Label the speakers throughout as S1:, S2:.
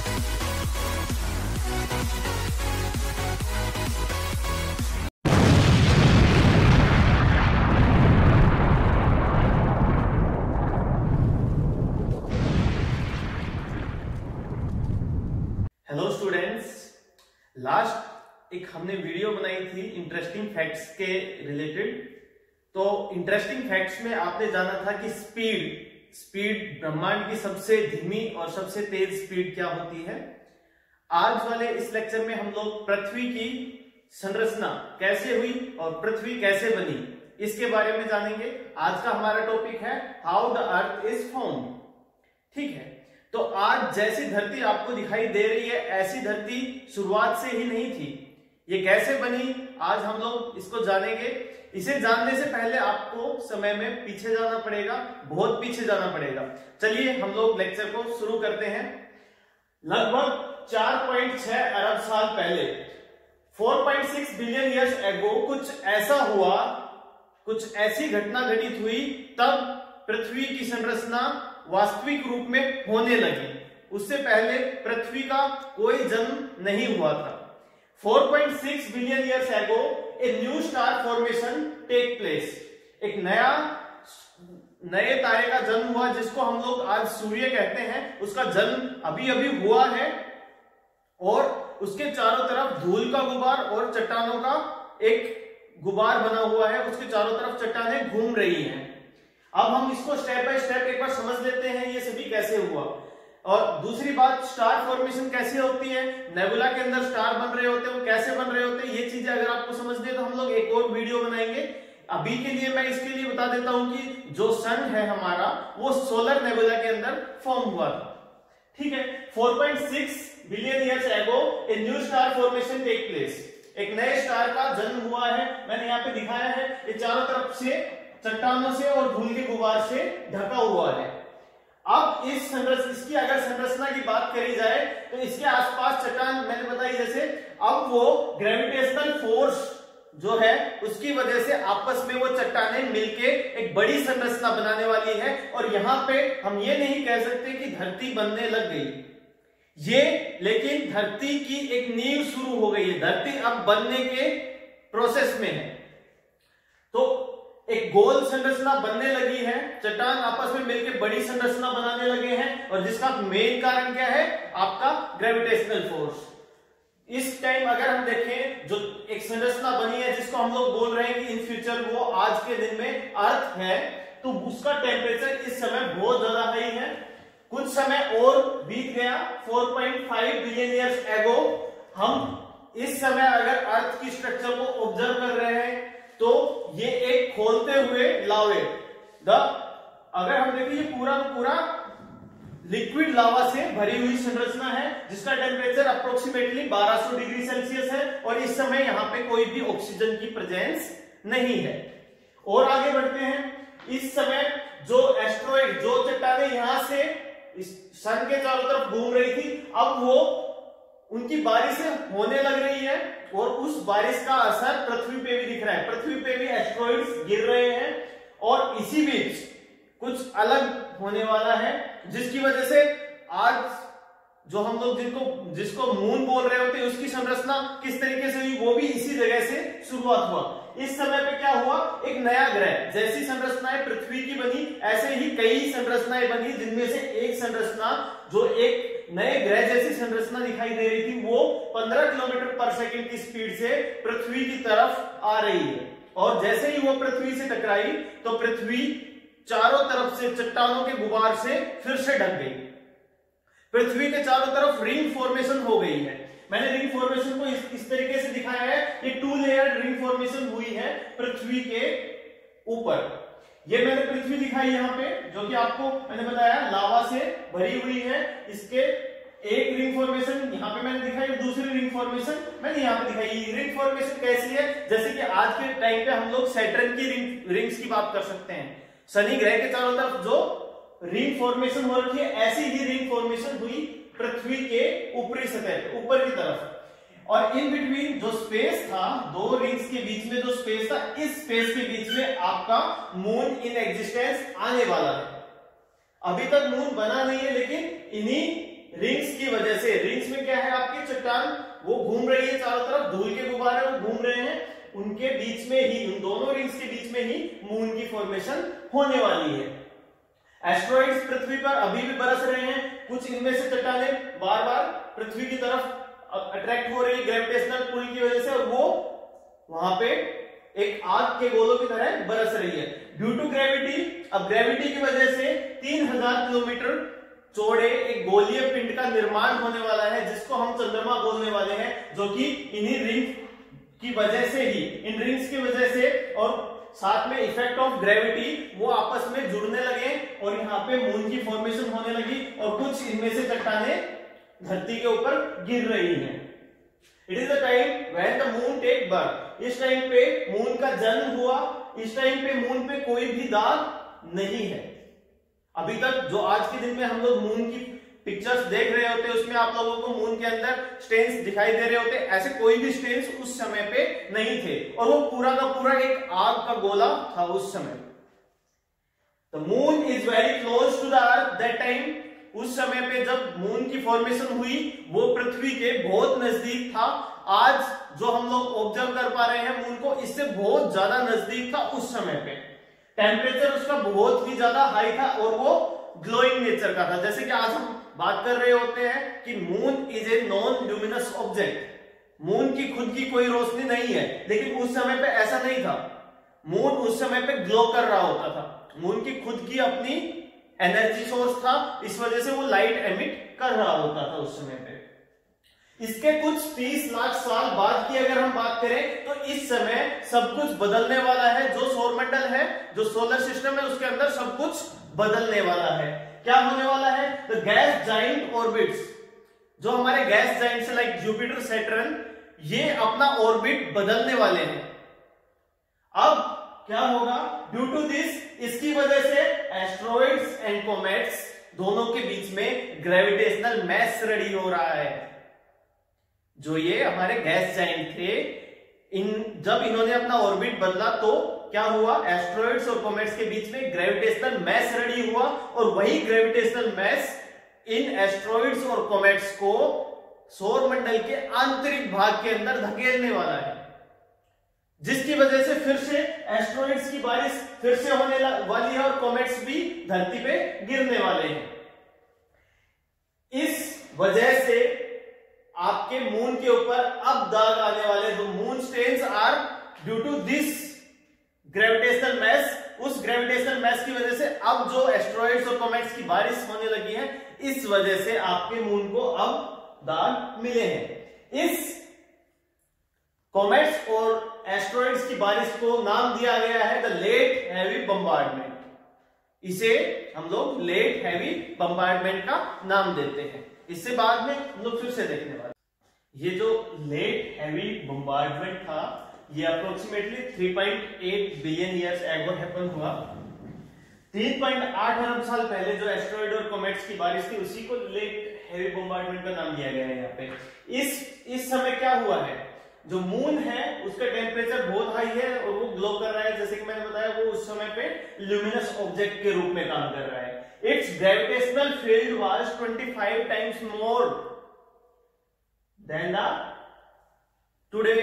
S1: Hello students, last एक हमने video बनाई थी इंटरेस्टिंग फैक्ट्स के रिलेटेड। तो इंटरेस्टिंग फैक्ट्स में आपने जाना था कि स्पीड ब्रह्मांड की सबसे धीमी और सबसे तेज स्पीड क्या होती है। आज वाले इस लेक्चर में हम लोग पृथ्वी की संरचना कैसे हुई और पृथ्वी कैसे बनी इसके बारे में जानेंगे। आज का हमारा टॉपिक है how the earth is formed. ठीक है, तो आज जैसी धरती आपको दिखाई दे रही है ऐसी धरती शुरुआत से ही नहीं थी। ये कैसे बनी आज हम लोग इसको जानेंगे। इसे जानने से पहले आपको समय में पीछे जाना पड़ेगा, बहुत पीछे जाना पड़ेगा। चलिए हम लोग लेक्चर को शुरू करते हैं। लगभग 4.6 अरब साल पहले 4.6 बिलियन ईयर्स एगो कुछ ऐसा हुआ, कुछ ऐसी घटना घटित हुई, तब पृथ्वी की संरचना वास्तविक रूप में होने लगी। उससे पहले पृथ्वी का कोई जन्म नहीं हुआ था। 4.6 billion years ago a new star formation take place. एक नए तारे का जन्म हुआ जिसको हम लोग आज सूर्य कहते हैं। उसका जन्म अभी अभी हुआ है और उसके चारों तरफ धूल का गुबार और चट्टानों का एक गुबार बना हुआ है। उसके चारों तरफ चट्टानें घूम रही हैं। अब हम इसको स्टेप बाय स्टेप एक बार समझ लेते हैं ये सभी कैसे हुआ। और दूसरी बात, स्टार फॉर्मेशन कैसे होती है, नेबुला के अंदर स्टार बन रहे होते हैं, वो कैसे बन रहे होते हैं, ये चीजें अगर आपको समझनी है तो हम लोग एक और वीडियो बनाएंगे। अभी के लिए मैं इसके लिए बता देता हूं कि जो सन है हमारा वो सोलर नेबुला के अंदर फॉर्म हुआ था। ठीक है, 4.6 billion years ago a new star formation take place. एक नए स्टार का जन्म हुआ है। मैंने यहाँ पे दिखाया है, ये चारों तरफ से चट्टानों से और धूल के गुबार से ढका हुआ है। अब इसकी अगर संरचना की बात करी जाए तो इसके आसपास चट्टान मैंने बताई जैसे, अब वो ग्रेविटेशनल फोर्स जो है उसकी वजह से आपस में वो चट्टानें मिलके एक बड़ी संरचना बनाने वाली है। और यहां पे हम ये नहीं कह सकते कि धरती बनने लग गई ये, लेकिन धरती की एक नींव शुरू हो गई है। धरती अब बनने के प्रोसेस में है। तो एक गोल संरचना बनने लगी है, चट्टान आपस में मिलकर बड़ी संरचना बनाने लगे हैं। और जिसका मेन कारण क्या है, आपका ग्रेविटेशनल फोर्स। इस टाइम अगर हम देखें जो एक संरचना बनी है जिसको हम लोग बोल रहे हैं कि इन फ्यूचर वो आज के दिन में अर्थ है, तो उसका टेम्परेचर इस समय बहुत ज्यादा हाई है। कुछ समय और बीत गया, 4.5 बिलियन ईयर्स एगो हम इस समय अगर अर्थ की स्ट्रक्चर को ऑब्जर्व कर रहे हैं तो ये एक खोलते हुए लावे अगर हम देखें ये पूरा लिक्विड लावा से भरी हुई संरचना है जिसका टेम्परेचर अप्रोक्सीमेटली 1200 डिग्री सेल्सियस है। और इस समय यहां पे कोई भी ऑक्सीजन की प्रेजेंस नहीं है। और आगे बढ़ते हैं। इस समय जो एस्ट्रॉइड, जो चट्टानें यहां से इस सन के चारों तरफ घूम रही थी, अब वो उनकी बारिश होने लग रही है और उस बारिश का असर पृथ्वी पे भी दिख रहा है। पृथ्वी पे भी एस्ट्रॉइड्स गिर रहे हैं और इसी बीच कुछ अलग होने वाला है जिसकी वजह से आज जो हम लोग जिसको मून बोल रहे होते हैं उसकी संरचना किस तरीके से हुई वो भी इसी जगह से शुरुआत हुआ। इस समय पे क्या हुआ, एक नया ग्रह, जैसी संरचनाएं पृथ्वी की बनी ऐसे ही कई संरचनाएं बनी, जिनमें से एक संरचना जो एक नए ग्रह जैसी संरचना दिखाई दे रही थी वो 15 किलोमीटर पर सेकंड की स्पीड से पृथ्वी की तरफ आ रही है। और जैसे ही वो पृथ्वी से टकराई तो पृथ्वी चारों तरफ से चट्टानों के गुबार से फिर से ढक गई। पृथ्वी के चारों तरफ रिंग फॉर्मेशन हो गई है। मैंने रिंग फॉर्मेशन को इस तरीके से दिखाया है, ये 2 लेयर रिंग फॉर्मेशन हुई है पृथ्वी के ऊपर। ये मैंने पृथ्वी दिखाई यहाँ पे, जो कि आपको मैंने बताया लावा से भरी हुई है। इसके एक रिंग फॉर्मेशन यहाँ पे मैंने दिखाई, दूसरी रिंग फॉर्मेशन मैंने यहाँ पे दिखाई। रिंग फॉर्मेशन कैसी है, जैसे कि आज के टाइम पे हम लोग सैटर्न की रिंग्स की बात कर सकते हैं। शनि ग्रह के चारों तरफ जो रिंग फॉर्मेशन हो रखी है, ऐसी ही रिंग फॉर्मेशन हुई पृथ्वी के ऊपरी सतह ऊपर की तरफ। और इन बिटवीन जो स्पेस था, दो रिंग्स के बीच में जो स्पेस था, इस स्पेस के बीच में आपका मून इन एग्जिस्टेंस आने वाला है। अभी तक मून बना नहीं है, लेकिन इन्हीं रिंग्स की वजह से, चट्टान वो घूम रही है चारों तरफ, धूल के गुब्बारे वो घूम रहे हैं, उनके बीच में ही, उन दोनों रिंग्स के बीच में ही मून की फॉर्मेशन होने वाली है। एस्ट्रॉइड्स पृथ्वी पर अभी भी बरस रहे हैं, कुछ इनमें से चट्टानें बार बार पृथ्वी की तरफ अट्रैक्ट हो रही ग्रेविटेशनल पुल की वजह से, और वो वहां पे एक आग के गोलों की तरह बरस रही है ड्यू टू ग्रेविटी। अब ग्रेविटी की वजह से 3000 किलोमीटर चौड़े एक गोलीय पिंड का निर्माण होने वाला है, जिसको हम चंद्रमा बोलने वाले हैं, जो कि इन्हीं रिंग की वजह से ही, इन रिंग्स की वजह से और साथ में इफेक्ट ऑफ ग्रेविटी वो आपस में जुड़ने लगे और यहाँ पे मून की फॉर्मेशन होने लगी और कुछ इनमें से चट्टानें धरती के ऊपर गिर रही हैं। It is the time when the moon take birth. इस टाइम पे मून का जन्म हुआ, इस टाइम पे मून पे कोई भी दाग नहीं है। अभी तक जो आज के दिन में हम लोग मून की पिक्चर्स देख रहे होते हैं, उसमें आप लोगों को मून के अंदर स्टेन्स दिखाई दे रहे होते, ऐसे कोई भी स्टेन्स उस समय पे नहीं थे और वो पूरा का पूरा एक आग का गोला था उस समय। The moon is very close to the earth that time. उस समय पे जब मून की फॉर्मेशन हुई वो पृथ्वी के बहुत नजदीक था। आज जो हम लोग ऑब्जर्व कर पा रहे हैं मून को, इससे बहुत ज्यादा नजदीक था उस समय पे। टेम्परेचर उसका बहुत ही ज्यादा हाई था और वो ग्लोइंग नेचर का था। जैसे कि आज हम बात कर रहे होते हैं कि moon is a non luminous object, moon की खुद की कोई रोशनी नहीं है, लेकिन उस समय पे ऐसा नहीं था। मून उस समय पे ग्लो कर रहा होता था, मून की खुद की अपनी एनर्जी सोर्स था, इस वजह से वो लाइट एमिट कर रहा होता था उस समय पे। इसके कुछ 30 लाख साल बाद की अगर हम बात करें तो इस समय सब कुछ बदलने वाला है। जो सौरमंडल है, जो सोलर सिस्टम है, उसके अंदर सब कुछ बदलने वाला है। क्या होने वाला है? द गैस जाइंट ऑर्बिट्स, जो हमारे गैस जाइंट से लाइक जुपिटर, सैटर्न, ये अपना ऑर्बिट बदलने वाले हैं। अब क्या होगा? ड्यू टू दिस, इसकी वजह से एस्ट्रॉइड्स एंड कॉमेट्स दोनों के बीच में ग्रेविटेशनल मैस रेडी हो रहा है। जो ये हमारे गैस जाइंट थे, जब इन्होंने अपना ऑर्बिट बदला तो क्या हुआ? एस्ट्रॉइड्स और कॉमेट्स के बीच में ग्रेविटेशनल मैस रेडी हुआ और वही ग्रेविटेशनल मैस इन एस्ट्रॉइड्स और कॉमेट्स को सौरमंडल के आंतरिक भाग के अंदर धकेलने वाला है, जिसकी वजह से फिर से एस्ट्रॉइड्स की बारिश फिर से होने वाली है और कॉमेट्स भी धरती पे गिरने वाले हैं। इस वजह से आपके मून के ऊपर अब दाग आने वाले। The moon stains are due to this gravitational mass. उस ग्रेविटेशनल मैस की वजह से अब जो एस्ट्रॉइड्स और कॉमेट्स की बारिश होने लगी है, इस वजह से आपके मून को अब दाग मिले हैं। इस कॉमेट्स और एस्ट्रॉइड्स की बारिश को नाम दिया गया है द लेट हैवी बम्बार्डमेंट। इसे हम लोग लेट हैवी बम्बार्डमेंट का नाम देते हैं। इससे बाद में हम लोग फिर से देखने वाले। ये जो लेट हैवी बम्बार्डमेंट था, ये अप्रोक्सीमेटली 3.8 बिलियन ईयर्स एगो हैपन हुआ। 3.8 अरब साल पहले जो एस्ट्रॉइड और कॉमेट्स की बारिश थी, उसी को लेट हैवी बम्बार्डमेंट का नाम दिया गया है यहाँ पे। इस समय क्या हुआ है? जो मून है उसका टेम्परेचर बहुत हाई है और वो ग्लो कर रहा है। जैसे कि मैंने बताया, वो उस समय पे ल्यूमिनस ऑब्जेक्ट के रूप में काम कर रहा है। It's gravitational field was 25 times more than the today.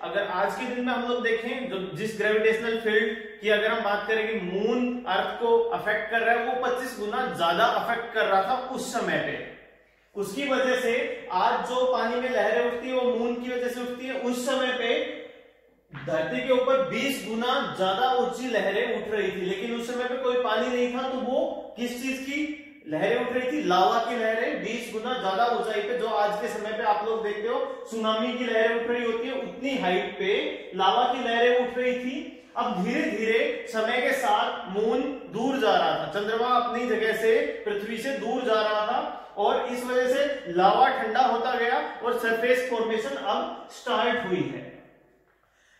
S1: अगर आज के दिन में हम लोग देखें, जो जिस ग्रेविटेशनल फील्ड की अगर हम बात करें कि मून अर्थ को अफेक्ट कर रहा है, वो 25 गुना ज्यादा अफेक्ट कर रहा था उस समय पे। उसकी वजह से आज जो पानी में लहरें उठती है वो मून की वजह से उठती है। उस समय पे धरती के ऊपर 20 गुना ज्यादा ऊंची लहरें उठ रही थी, लेकिन उस समय पे कोई पानी नहीं था, तो वो किस चीज की लहरें उठ रही थी? लावा की लहरें 20 गुना ज्यादा ऊंचाई पे। जो आज के समय पे आप लोग देखते हो सुनामी की लहरें उठ रही होती है, उतनी हाइट पे लावा की लहरें उठ रही थी। अब धीरे धीरे समय के साथ मून दूर जा रहा था, चंद्रमा अपनी जगह से पृथ्वी से दूर जा रहा था और इस वजह से लावा ठंडा होता गया और सरफेस फॉर्मेशन अब स्टार्ट हुई है।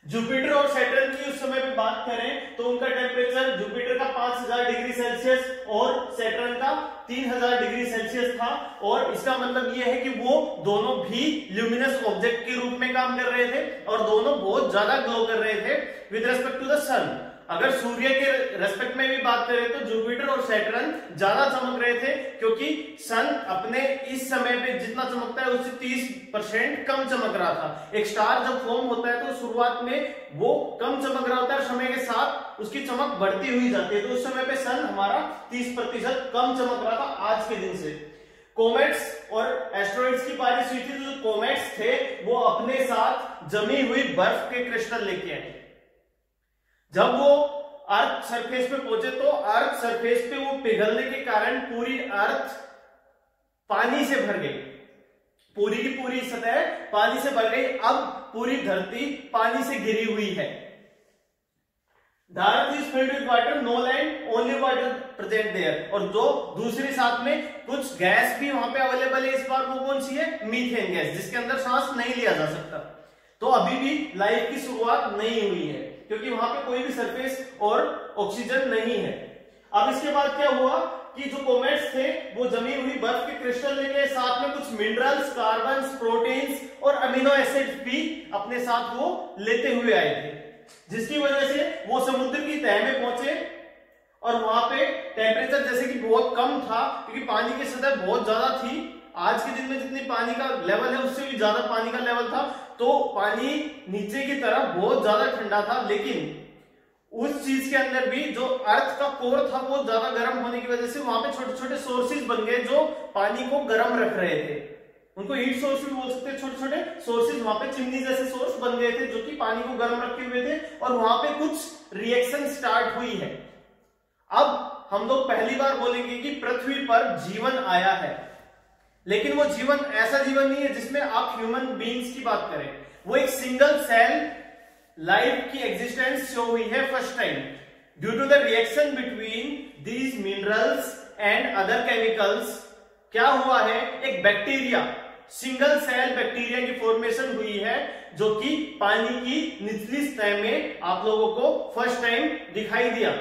S1: जुपिटर और सैटर्न की उस समय पे बात करें तो उनका टेम्परेचर, जुपिटर का 5000 डिग्री सेल्सियस और सैटर्न का 3000 डिग्री सेल्सियस था। और इसका मतलब यह है कि वो दोनों भी ल्यूमिनस ऑब्जेक्ट के रूप में काम कर रहे थे और दोनों बहुत ज्यादा ग्लो कर रहे थे विद रेस्पेक्ट टू द सन। अगर सूर्य के रेस्पेक्ट में भी बात करें तो जुपिटर और सैटर्न ज्यादा चमक रहे थे, क्योंकि सन अपने इस समय पे जितना चमकता है उससे 30% कम चमक रहा था। एक स्टार जब फॉर्म होता है तो शुरुआत में वो कम चमक रहा होता है, समय के साथ उसकी चमक बढ़ती हुई जाती है। तो उस समय पे सन हमारा 30% कम चमक रहा था आज के दिन से। कोमेट्स और एस्ट्रॉइड्स की बारिश हुई थी। जो कोमेट्स थे वो अपने साथ जमी हुई बर्फ के क्रिस्टल लेके आए। जब वो अर्थ सरफेस पे पहुंचे तो अर्थ सरफेस पे वो पिघलने के कारण पूरी अर्थ पानी से भर गई, पूरी की पूरी सतह पानी से भर गई। अब पूरी धरती पानी से घिरी हुई है। The earth is filled with water, no land, only water present there। और जो दूसरे साथ में कुछ गैस भी वहां पे अवेलेबल है। इस बार वो कौन सी है? मीथेन गैस, जिसके अंदर सांस नहीं लिया जा सकता। तो अभी भी लाइफ की शुरुआत नहीं हुई है, क्योंकि वहां पे कोई भी सरफेस और ऑक्सीजन नहीं है। अब इसके बाद क्या हुआ कि जो कोमेट्स थे वो जमी हुई बर्फ के क्रिस्टल लेके साथ में कुछ मिनरल्स, कार्बन, प्रोटीन्स और अमीनो एसिड्स भी अपने साथ वो लेते हुए आए थे, जिसकी वजह से वो समुद्र की तह में पहुंचे। और वहां पे टेम्परेचर जैसे कि बहुत कम था, क्योंकि पानी की सतह बहुत ज्यादा थी। आज के दिन में जितनी पानी का लेवल है उससे भी ज्यादा पानी का लेवल था, तो पानी नीचे की तरफ बहुत ज्यादा ठंडा था। लेकिन उस चीज के अंदर भी जो अर्थ का कोर था वो ज्यादा गर्म होने की वजह से वहां पे छोटे छोटे सोर्सेज बन गए जो पानी को गर्म रख रहे थे। उनको हीट सोर्स भी बोल सकते हैं। छोटे छोटे सोर्सेज वहां पे चिमनी जैसे सोर्स बन गए थे जो कि पानी को गर्म रखे हुए थे, और वहां पे कुछ रिएक्शन स्टार्ट हुई है। अब हम लोग पहली बार बोलेंगे कि पृथ्वी पर जीवन आया है, लेकिन वो जीवन ऐसा जीवन नहीं है जिसमें आप ह्यूमन बीइंग्स की बात करें। वो एक सिंगल सेल लाइफ की एग्जिस्टेंस शो हुई है first time due to the reaction between these minerals and other chemicals. क्या हुआ है? एक बैक्टीरिया, सिंगल सेल बैक्टीरिया की फॉर्मेशन हुई है, जो कि पानी की निचली सतह में आप लोगों को फर्स्ट टाइम दिखाई दिया।